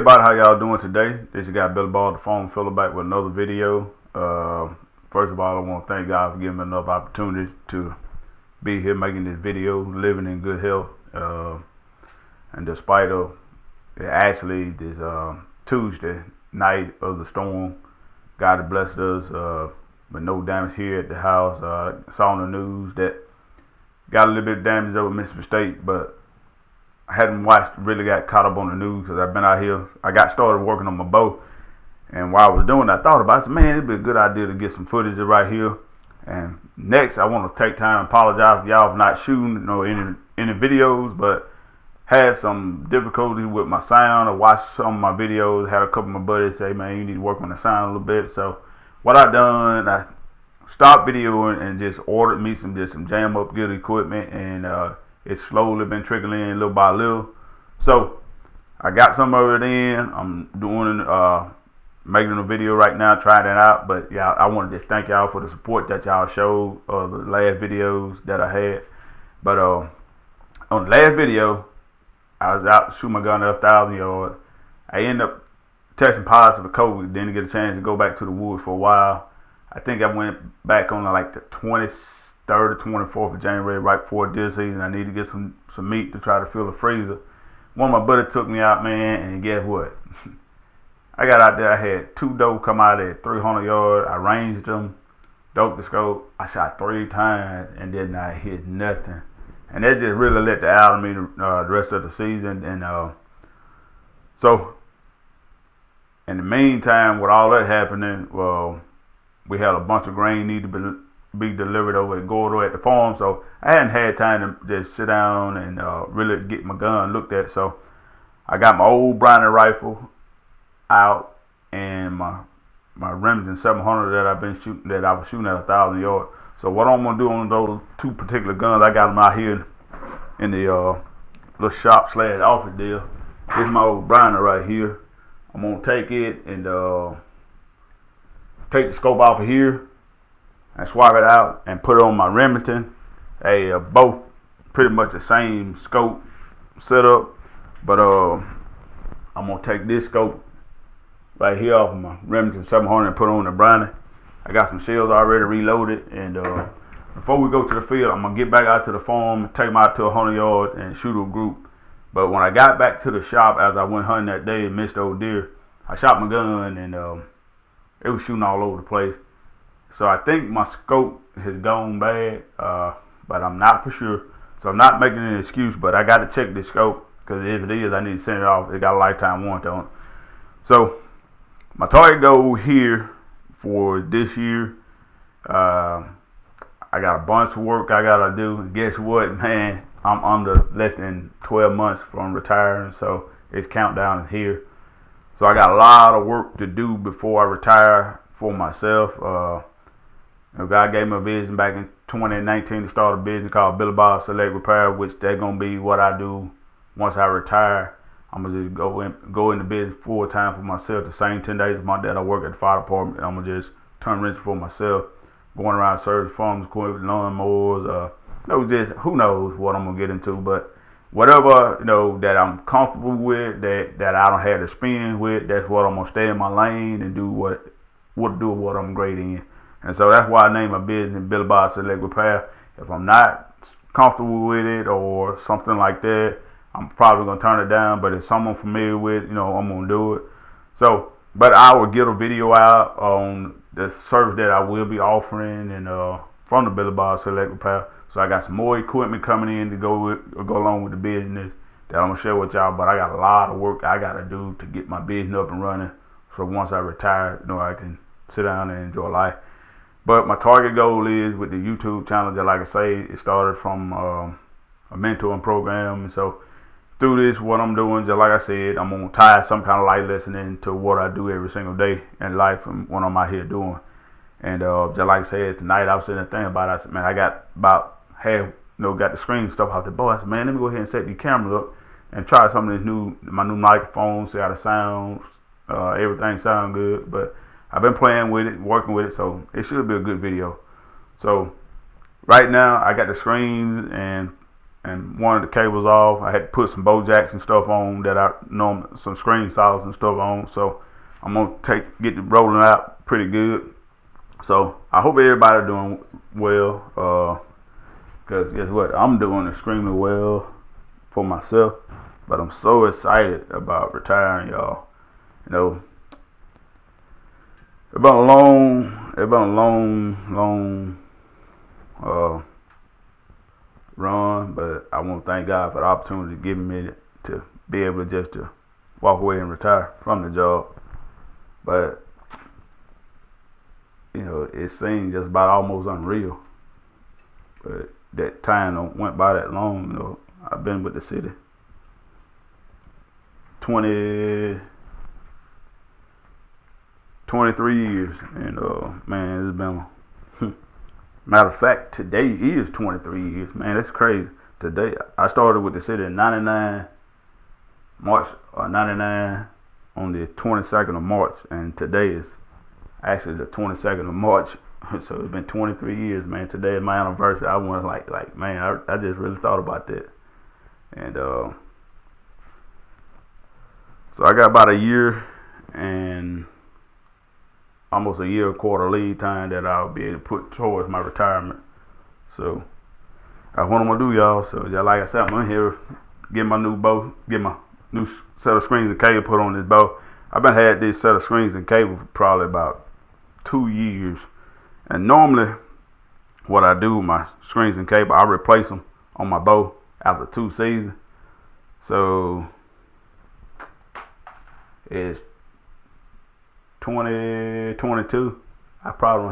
everybody, how y'all doing today? This is your guy Billy Ball, the phone filler, back with another video. First of all, I want to thank God for giving me another opportunity to be here making this video, living in good health. And despite of actually this Tuesday night of the storm, God has blessed us with no damage here at the house. Saw on the news that got a little bit of damage over Mississippi State, but I hadn't really got caught up on the news because I've been out here. I got started working on my boat, and while I was doing it, I thought about it. I said, man, it'd be a good idea to get some footage right here. And next, I want to take time and apologize for y'all for not shooting any videos, but had some difficulties with my sound. I watched some of my videos, had a couple of my buddies say, man, you need to work on the sound a little bit. So what I done, I stopped videoing and just ordered me some jam up good equipment, and it's slowly been trickling in little by little. So I got some of it in. I'm doing making a video right now, trying it out. But yeah, I want to just thank y'all for the support that y'all showed the last videos that I had. But on the last video, I was out shooting my gun at 1,000 yards. I ended up testing positive for COVID. Didn't get a chance to go back to the woods for a while. I think I went back on like the 23rd or 24th of January, right before deer season. I need to get some meat to try to fill the freezer. One of my buddies took me out, man, and guess what? I got out there, I had 2 doe come out at 300 yards. I ranged them, doped the scope. I shot 3 times and did not hit nothing. And that just really let the out of me the rest of the season. And so, in the meantime, with all that happening, well, we had a bunch of grain need to be delivered over at Gordo at the farm, so I hadn't had time to just sit down and really get my gun looked at. So I got my old Browning rifle out and my Remington 700 that I was shooting at 1,000 yards. So what I'm gonna do on those 2 particular guns, I got them out here in the little shop / office deal. This is my old Browning right here. I'm gonna take it and take the scope off of here and swap it out and put it on my Remington. Both pretty much the same scope setup, but I'm gonna take this scope right here off of my Remington 700 and put it on the Browning. I got some shells already reloaded, and before we go to the field, I'm gonna get back out to the farm, take them out to 100 yards and shoot a group. But when I got back to the shop as I went hunting that day and missed those deer, I shot my gun and it was shooting all over the place. So I think my scope has gone bad, but I'm not for sure. So I'm not making an excuse, but I got to check this scope, because if it is, I need to send it off. It got a lifetime warranty on it. So my target goal here for this year, I got a bunch of work I got to do. And guess what, man? I'm under less than 12 months from retiring, so it's countdown here. So I got a lot of work to do before I retire for myself. God gave me a vision back in 2019 to start a business called Billy Ball Select Repair, which they're gonna be what I do once I retire. I'm gonna just go into business full time for myself. The same 10 days a month that I work at the fire department, I'm gonna just turn wrench for myself, going around serving farms, equipment, lawnmowers. Who knows what I'm gonna get into, but whatever that I'm comfortable with, that I don't have to spin with, that's what I'm gonna stay in my lane and do what I'm great in. And so that's why I named my business Billy Ball Select Repair. If I'm not comfortable with it or something like that, I'm probably gonna turn it down. But if someone familiar with, I'm gonna do it. So, but I will get a video out on the service that I will be offering and from the Billy Ball Select Repair. So I got some more equipment coming in to go along with the business that I'm gonna share with y'all. But I got a lot of work I gotta do to get my business up and running. So once I retire, I can sit down and enjoy life. But my target goal is with the YouTube channel, that, like I say, it started from a mentoring program. And so through this, what I'm doing, just like I said, I'm gonna tie some kind of life lesson into what I do every single day in life and what I'm out here doing. And just like I said, tonight I was sitting there thinking about it. I said, man, I got about half, got the screen stuff out the boy. I said, man, let me go ahead and set the camera up and try some of my new microphones, see how the sounds, everything sound good. But I've been playing with it, working with it, so it should be a good video. So right now I got the screens and and one of the cables off. I had to put some bow jacks and stuff on that I normally, some screen saws and stuff on. So I'm gonna get it rolling out pretty good. So I hope everybody doing well. Cause guess what? I'm doing extremely well for myself. But I'm so excited about retiring, y'all. You know, it's been a long run, but I want to thank God for the opportunity giving me to be able to just to walk away and retire from the job. But you know, it seemed just about almost unreal. But that time went by that long. You know, I've been with the city 23 years, and man, it's been. Matter of fact, today is 23 years. Man, that's crazy. Today, I started with the city in '99, March 99, on the 22nd of March, and today is actually the 22nd of March. So it's been 23 years, man. Today is my anniversary. I was like, man, I just really thought about that, and so I got about a year and almost a year and quarter lead time that I'll be able to put towards my retirement. So that's what I'm gonna do, y'all. So yeah, like I said, I'm in here get my new bow, get my new set of screens and cable put on this bow. I've been had this set of screens and cable for probably about 2 years. And normally what I do with my screens and cable, I replace them on my bow after 2 seasons. So it's 2022. I probably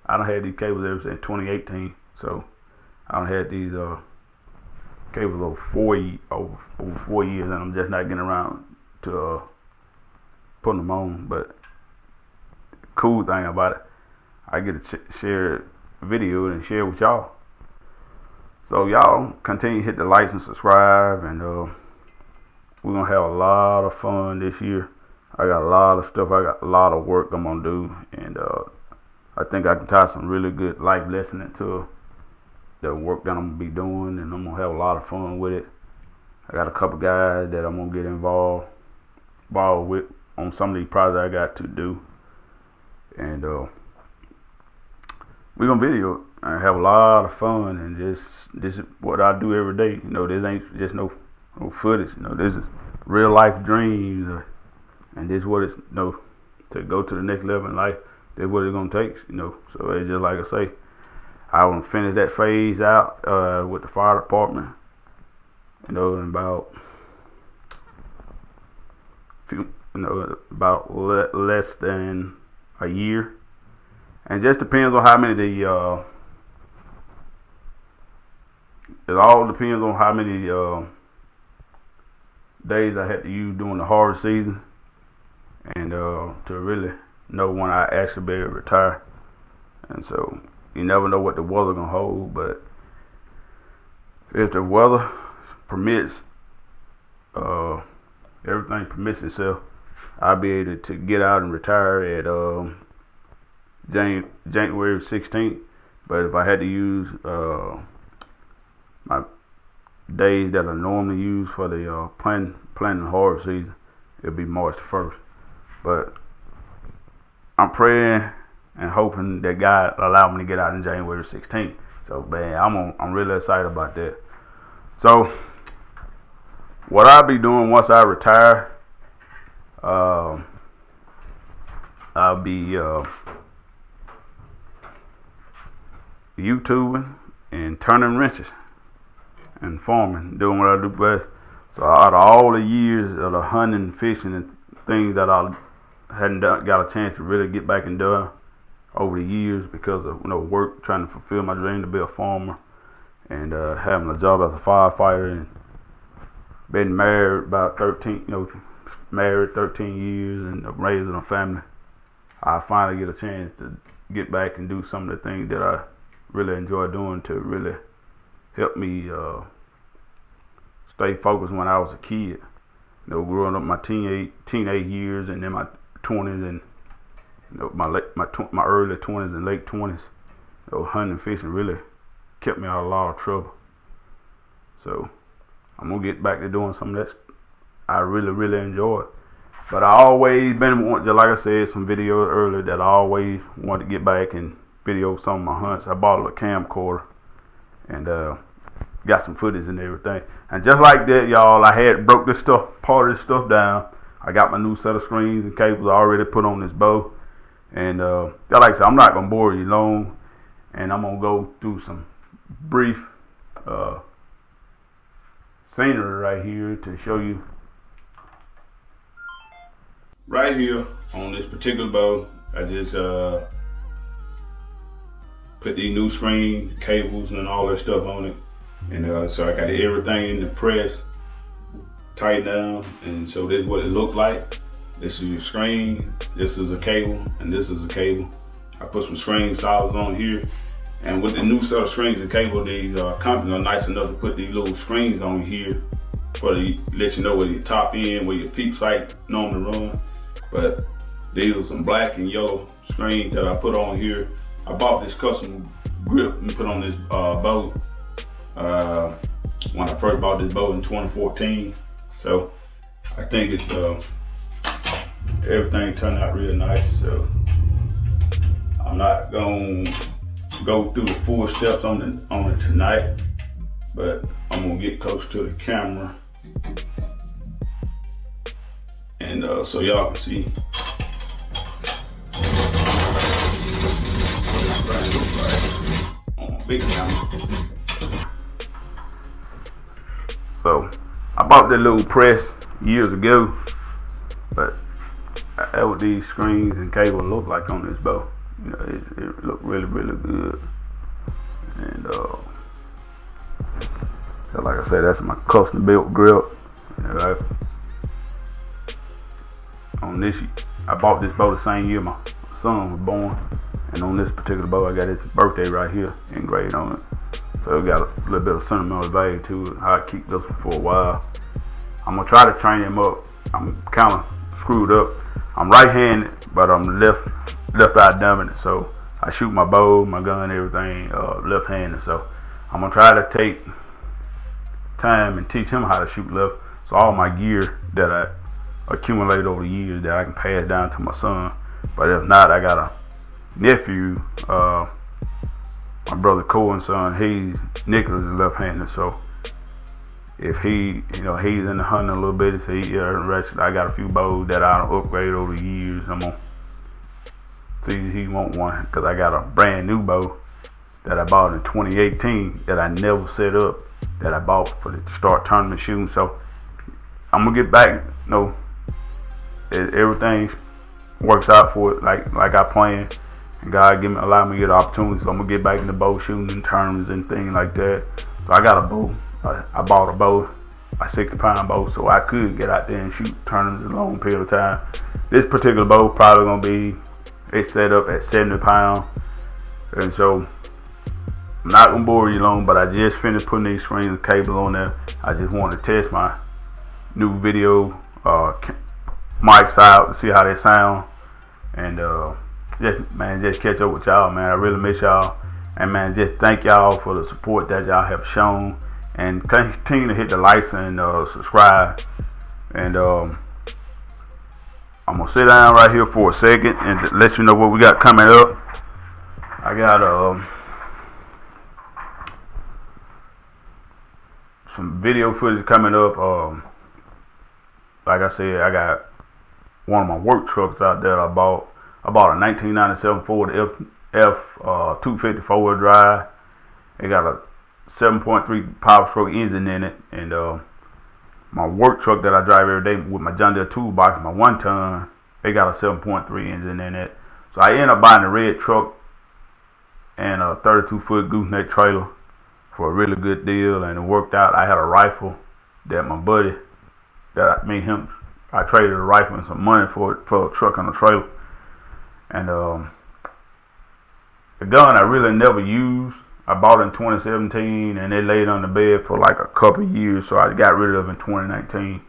I don't had these cables ever since 2018. So I don't had these cables over 4 years, and I'm just not getting around to putting them on. But the cool thing about it, I get to share video and share with y'all. So y'all continue to hit the likes and subscribe, and we're gonna have a lot of fun this year. I got a lot of stuff. I got a lot of work I'm gonna do, and I think I can tie some really good life lessons into the work that I'm gonna be doing, and I'm gonna have a lot of fun with it. I got a couple guys that I'm gonna get involved with on some of these projects I got to do, and we're gonna video and have a lot of fun. And this is what I do every day. You know, this ain't just no footage. You know, this is real life dreams. And this is what it's, you know, to go to the next level in life. This is what it's gonna take, you know. So it's just like I say, I want to finish that phase out with the fire department, you know, in about less than a year. And it just depends on how many it all depends on how many days I had to use during the harvest season, and to really know when I actually be able to retire. And so you never know what the weather gonna hold, but if the weather permits, everything permits itself, I'll be able to get out and retire at January 16th. But if I had to use my days that I normally use for the planting and harvest season, it'll be March 1st. But I'm praying and hoping that God allow me to get out in January 16th. So man, I'm really excited about that. So what I'll be doing once I retire, I'll be YouTubing and turning wrenches and farming, doing what I do best. So out of all the years of the hunting, fishing, and things that I hadn't got a chance to really get back and do over the years because of work, trying to fulfill my dream to be a farmer, and having a job as a firefighter, and been married about 13 years, and raising a family. I finally get a chance to get back and do some of the things that I really enjoy doing to really help me stay focused when I was a kid. Growing up my teenage years, and then my 20s, and my early 20s and late 20s. Hunting and fishing really kept me out of a lot of trouble. So I'm gonna get back to doing something that I really enjoy. But I always been wanting, just like I said, some videos earlier, that I always wanted to get back and video some of my hunts. I bought a little camcorder and got some footage and everything. And just like that, y'all, I had broke this stuff, part of this stuff down. I got my new set of screens and cables already put on this bow. And like I said, I'm not gonna bore you long, and I'm gonna go through some brief scenery right here to show you. Right here on this particular bow, I just put these new screen cables and all that stuff on it, and so I got everything in the press tighten down, and so this is what it looked like. This is your screen, this is a cable, and this is a cable. I put some screen solids on here, and with the new set of screens and cable, these companies are nice enough to put these little screens on here for to let you know where your top end, where your feet sight normally run. But these are some black and yellow screens that I put on here. I bought this custom grip and put on this bow when I first bought this bow in 2014. So I think it's everything turned out real nice. So I'm not gonna go through the full steps on it tonight, but I'm gonna get close to the camera, and so y'all can see what this looks like on a big camera. So I bought that little press years ago, but that's what these screens and cable look like on this bow. You know, it looked really good. And so like I said, that's my custom built grip. You know, on this, I bought this bow the same year my son was born, and on this particular bow, I got his birthday right here engraved on it. So it got a little bit of sentimental value to it. I keep this one for a while. I'm gonna try to train him up. I'm kind of screwed up. I'm right-handed, but I'm left-eye dominant. So I shoot my bow, my gun, everything left-handed. So I'm gonna try to take time and teach him how to shoot left. So all my gear that I accumulate over the years that I can pass down to my son. But if not, I got a nephew, my brother Cohen's son. Nicholas is left-handed. So if he, he's in the hunting a little bit, so I got a few bows that I upgrade over the years. I'm gonna see if he want one, because I got a brand new bow that I bought in 2018 that I never set up, that I bought for the start tournament shooting. So I'm gonna get back. Everything works out for it like I planned, and God allow me to get an opportunity. So I'm gonna get back into bow shooting and tournaments and things like that. So I got a bow. I bought a bow, a 60-pound bow, so I could get out there and shoot tournaments in a long period of time. This particular bow probably gonna be, it's set up at 70 pounds, and so I'm not gonna bore you long. But I just finished putting these screens and cables on there. I just want to test my new video mics out to see how they sound, and just catch up with y'all, man. I really miss y'all, and man, just thank y'all for the support that y'all have shown. And continue to hit the likes and subscribe. And I'm gonna sit down right here for a second and let you know what we got coming up. I got some video footage coming up. Like I said, I got one of my work trucks out there. I bought a 1997 Ford F-250 4-wheel drive. It got a 7.3 power stroke engine in it, and my work truck that I drive every day with my John Deere toolbox, my 1-ton, they got a 7.3 engine in it. So I ended up buying a red truck and a 32-foot gooseneck trailer for a really good deal, and it worked out. I had a rifle that my buddy, I traded a rifle and some money for a truck and a trailer. And the gun I really never used. I bought it in 2017, and it laid on the bed for like a couple of years, so I got rid of it in 2019,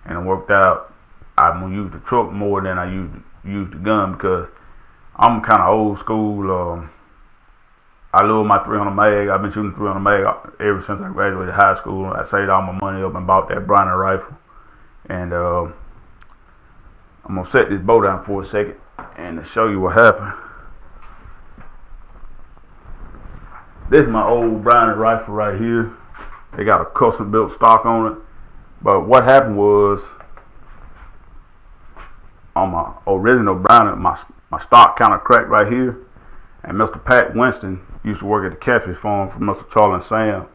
and it worked out. I'm gonna use the truck more than I use the gun, because I'm kind of old school. I love my 300 mag. I've been shooting 300 mag ever since I graduated high school. I saved all my money up and bought that Browning rifle. And I'm gonna set this bow down for a second and to show you what happened. This is my old Browning rifle right here. They got a custom built stock on it. But what happened was, on my original Browning, my stock kind of cracked right here. And Mr. Pat Winston used to work at the Catfish Farm for Mr. Charlie and Sam.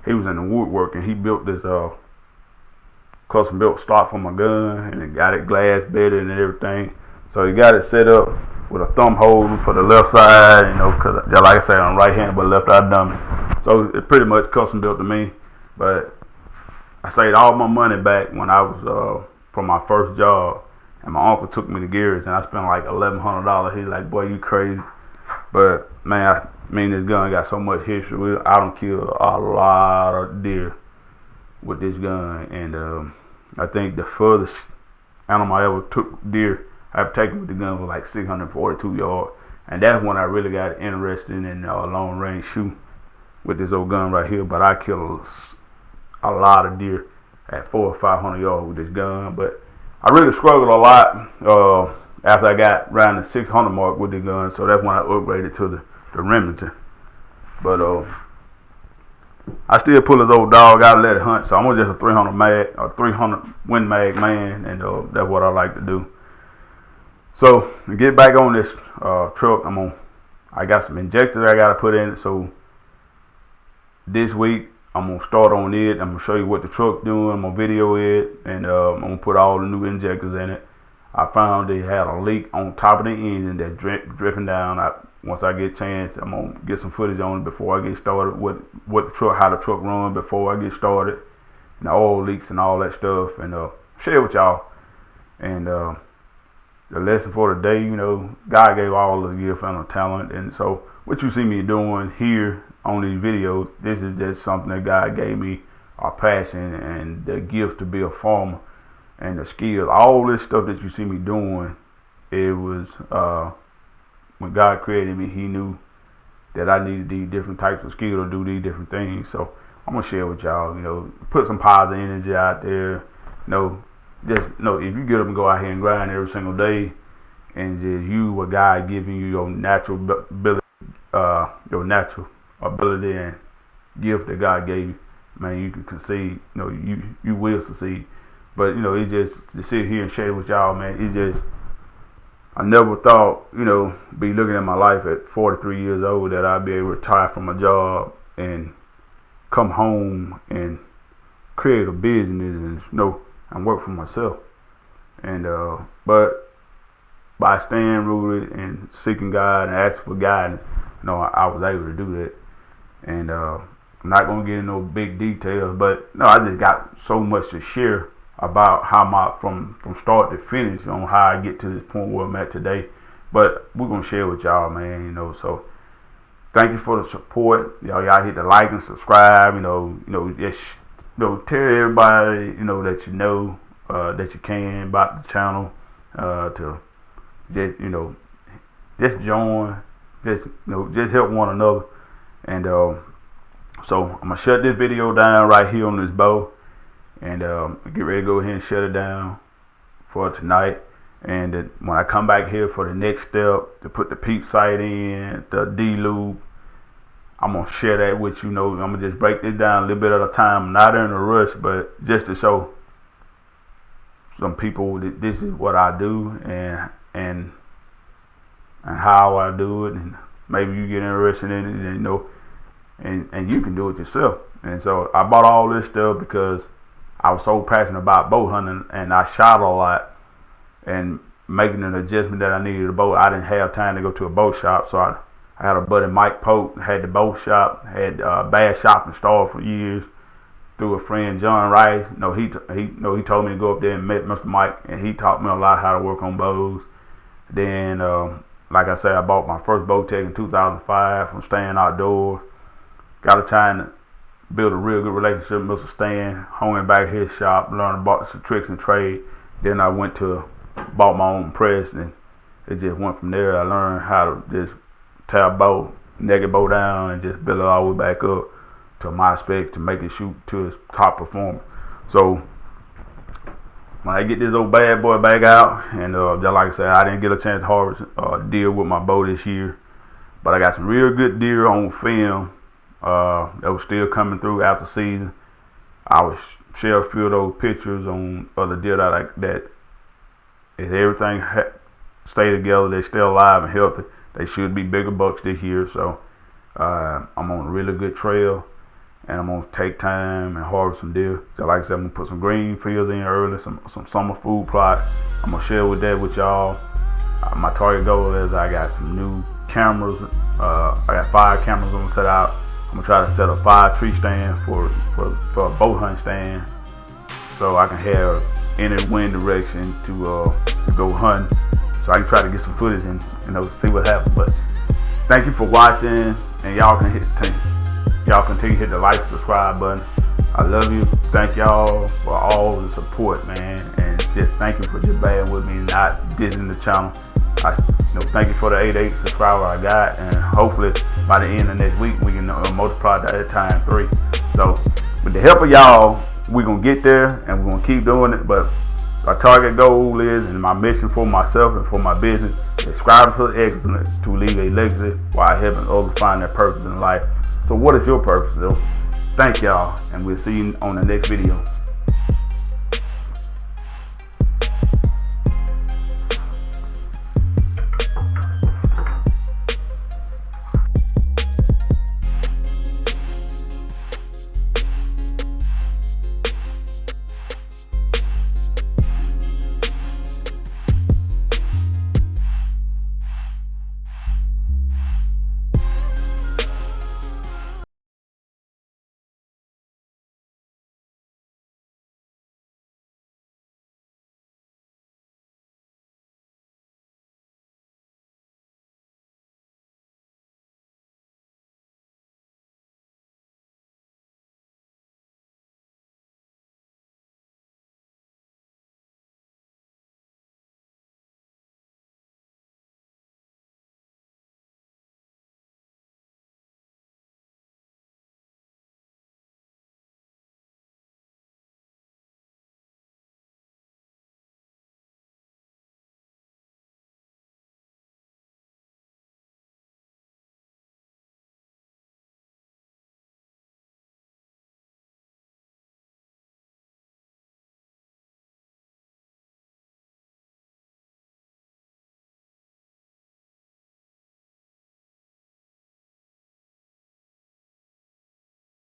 He was in the woodwork and he built this custom built stock for my gun, and it got it glass bedded and everything. So he got it set up with a thumb hole for the left side, you know, because like I said, I'm right handed but left eye dummy. So it's pretty much custom built to me. But I saved all my money back when I was from my first job, and my uncle took me to Gary's and I spent like $1,100. He's like, boy, you crazy. But man, this gun got so much history. I done killed a lot of deer with this gun, and I think the furthest animal I ever took deer I've taken with the gun was like 642 yards, and that's when I really got interested in long range shooting with this old gun right here. But I killed a lot of deer at 400 or 500 yards with this gun. But I really struggled a lot after I got around the 600 mark with the gun, so that's when I upgraded to the Remington. But I still pull this old dog out and let it hunt, so I'm just a 300 mag or 300 Win Mag man, and that's what I like to do. So to get back on this truck, I got some injectors I gotta put in it. So this week I'm gonna start on it. I'm gonna show you what the truck's doing. I'm gonna video it, and I'm gonna put all the new injectors in it. I found they had a leak on top of the engine that dripping down. Once I get a chance, I'm gonna get some footage on it before I get started. How the truck run before I get started, and the oil leaks and all that stuff, and share with y'all. And the lesson for today, you know, God gave all the gift and the talent, and so what you see me doing here on these videos, this is just something that God gave me, a passion and the gift to be a farmer. And the skills, all this stuff that you see me doing, it was when God created me, He knew that I needed these different types of skills to do these different things. So I'm gonna share with y'all, you know, put some positive energy out there. Just if you get up and go out here and grind every single day, and just use what God giving you, your natural ability and gift that God gave you, man, you can succeed. You will succeed. But it's just to sit here and share with y'all, man. It's just I never thought, be looking at my life at 43 years old that I'd be able to retire from my job and come home and create a business and work for myself. And but by staying rooted and seeking God and asking for guidance, I was able to do that. And I'm not gonna get into no big details, but I just got so much to share about how from start to finish on how I get to this point where I'm at today. But we're gonna share with y'all, man. So thank you for the support. Y'all hit the like and subscribe. Just tell everybody that that you can about the channel, to just join, just help one another. And so I'm gonna shut this video down right here on this bow, and get ready to go ahead and shut it down for tonight. And when I come back here for the next step to put the peep sight in, the D-loop, I'm gonna share that with you. I'm gonna just break this down a little bit at a time, not in a rush, but just to show some people that this is what I do and how I do it, and maybe you get interested in it, and you can do it yourself. And so I bought all this stuff because I was so passionate about bow hunting, and I shot a lot and making an adjustment that I needed a bow. I didn't have time to go to a bow shop, so I had a buddy, Mike Pope, had the bow shop, had Bass Shopping Store for years through a friend, John Rice. He told me to go up there and met Mr. Mike, and he taught me a lot how to work on bows. Then, like I said, I bought my first Bowtech in 2005 from Stan Outdoors. Got a time to build a real good relationship with Mr. Stan, hung him back at his shop, learned about some tricks and trade. Then I bought my own press, and it just went from there. I learned how to just tear a bow naked bow down and just build it all the way back up to my spec to make it shoot to its top performance. So when I get this old bad boy back out, and just like I said, I didn't get a chance to harvest deer with my bow this year, but I got some real good deer on film that was still coming through after season. I will share a few of those pictures on other deer that if everything stay together, they still alive and healthy. They should be bigger bucks this year. So I'm on a really good trail, and I'm gonna take time and harvest some deer. So like I said, I'm gonna put some green fields in early, some summer food plots. I'm gonna share that with y'all. My target goal is I got some new cameras. I got 5 cameras I'm gonna set out. I'm gonna try to set up 5 tree stands for a bow hunt stand, so I can have any wind direction to go hunting. So I can try to get some footage and see what happens. But thank you for watching, and y'all continue to hit the like, subscribe button. I love you. Thank y'all for all the support, man, and just thank you for just bearing with me, not dissing the channel. Thank you for the 88 subscribers I got, and hopefully by the end of next week we can multiply that at time 3. So with the help of y'all, we're gonna get there, and we're gonna keep doing it. But our target goal is, and my mission for myself and for my business, is striving for excellence to leave a legacy while helping others find their purpose in life. So what is your purpose, though? Thank y'all, and we'll see you on the next video.